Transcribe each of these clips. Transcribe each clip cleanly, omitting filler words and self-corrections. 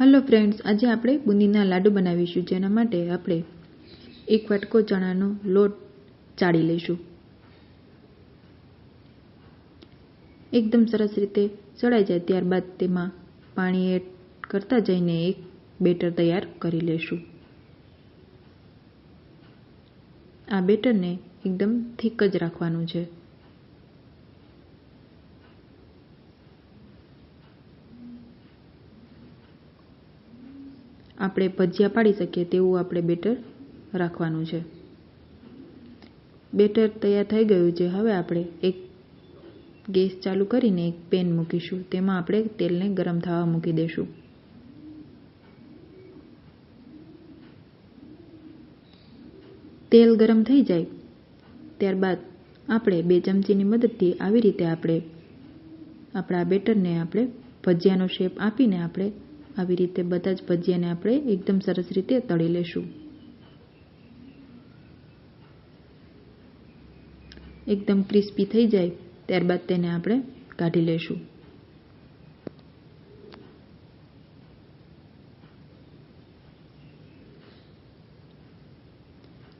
Hello friends, आज આપણે બુંદીના લાડુ બનાવીશું। જેના માટે આપણે એક વાટકો ચણાનો લોટ ચાળી લઈશું। એકદમ સરસ રીતે ચડાઈ જાય ત્યારબાદ તેમાં પાણી એડ કરતા જઈને એક બેટર તૈયાર કરી લેશું। આ બેટરને એકદમ થીક જ રાખવાનું છે। આપણે ભજીયા પાડી શકીએ તેવું આપણે બેટર રાખવાનું છે। બેટર તૈયાર થઈ ગયું છે। હવે આપણે એક ગેસ ચાલુ કરીને એક પેન મૂકીશું। તેમાં આપણે તેલને ગરમ થવા મૂકી દેશું। તેલ ગરમ થઈ જાય ત્યારબાદ આપણે 2 ચમચીની મદદથી આવી રીતે આપણે આપણા બેટરને આપણે ભજીયાનો શેપ આપીને આપણે આવી રીતે બધા જ ભજીયાને આપણે એકદમ સરસ રીતે તળી લેશું। એકદમ ક્રિસ્પી થઈ જાય ત્યારબાદ તેને આપણે કાઢી લેશું।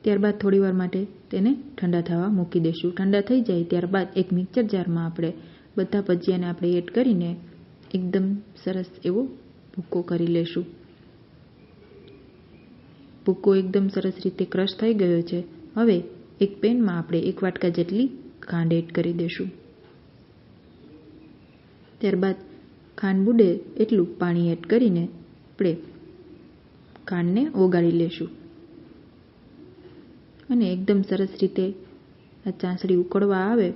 ત્યારબાદ થોડીવાર માટે તેને ઠંડા થવા મૂકી દેશું। ઠંડા થઈ જાય ત્યારબાદ એક મિક્સર જારમાં આપણે બધા ભજીયાને આપણે એડ કરીને એકદમ સરસ એવો ભૂકો કરી લેશું। ભૂકો એકદમ સરસ રીતે ક્રશ થઈ ગયો છે। હવે એક પેનમાં આપણે 1 વાટકા જેટલી ખાંડ એડ કરી દેશું। ત્યારબાદ ખાંડ બુડે એટલું પાણી એડ કરીને આપણે ખાંડને ઓગાળી લેશું અને એકદમ સરસ રીતે આ ચાસણી ઉકળવા આવે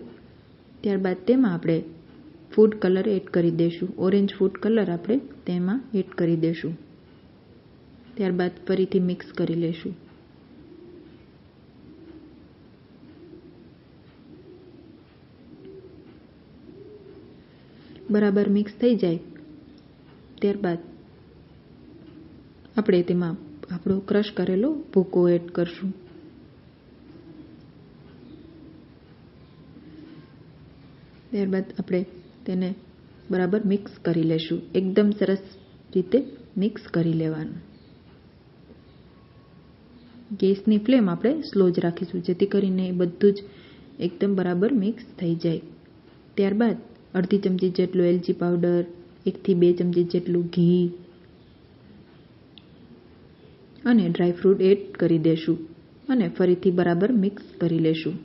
ત્યારબાદ તેમાં આપણે ફૂડ કલર એડ કરી દેશું। ઓરેન્જ ફૂડ કલર આપણે તેમાં એડ કરી દેશું। ત્યારબાદ ફરીથી મિક્સ કરી લેશું। બરાબર મિક્સ થઈ જાય ત્યારબાદ આપણે તેમાં આપણો ક્રશ કરેલો ભૂકો એડ કરશું। ત્યારબાદ આપણે તેને બરાબર મિક્સ કરી લેશું। એકદમ સરસ રીતે મિક્સ કરી લેવાનું। ગેસની ફ્લેમ આપણે સ્લો જ રાખીશું જેથી કરીને બધું જ એકદમ બરાબર મિક્સ થઈ જાય। ત્યારબાદ અડધી ચમચી જેટલું એલચી પાવડર, 1 થી 2 ચમચી જેટલું ઘી અને ડ્રાયફ્રૂટ એડ કરી દેશું અને ફરીથી બરાબર મિક્સ કરી લેશું।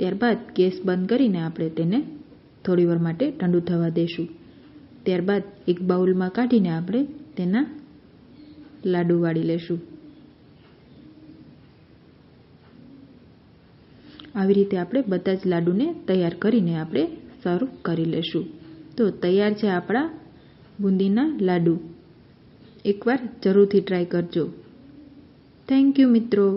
ત્યારબાદ ગેસ બંધ કરીને આપણે તેને થોડીવાર માટે ઠંડુ થવા દેશું। ત્યારબાદ એક બાઉલમાં કાઢીને આપણે તેના લાડુ વાળી લેશું। આવી રીતે આપણે બધા જ લાડુને તૈયાર કરીને આપણે સર્વ કરી લેશું। તો તૈયાર છે આપણા બુંદીના લાડુ। એકવાર જરૂરથી ટ્રાય કરજો। થેન્ક યુ મિત્રો।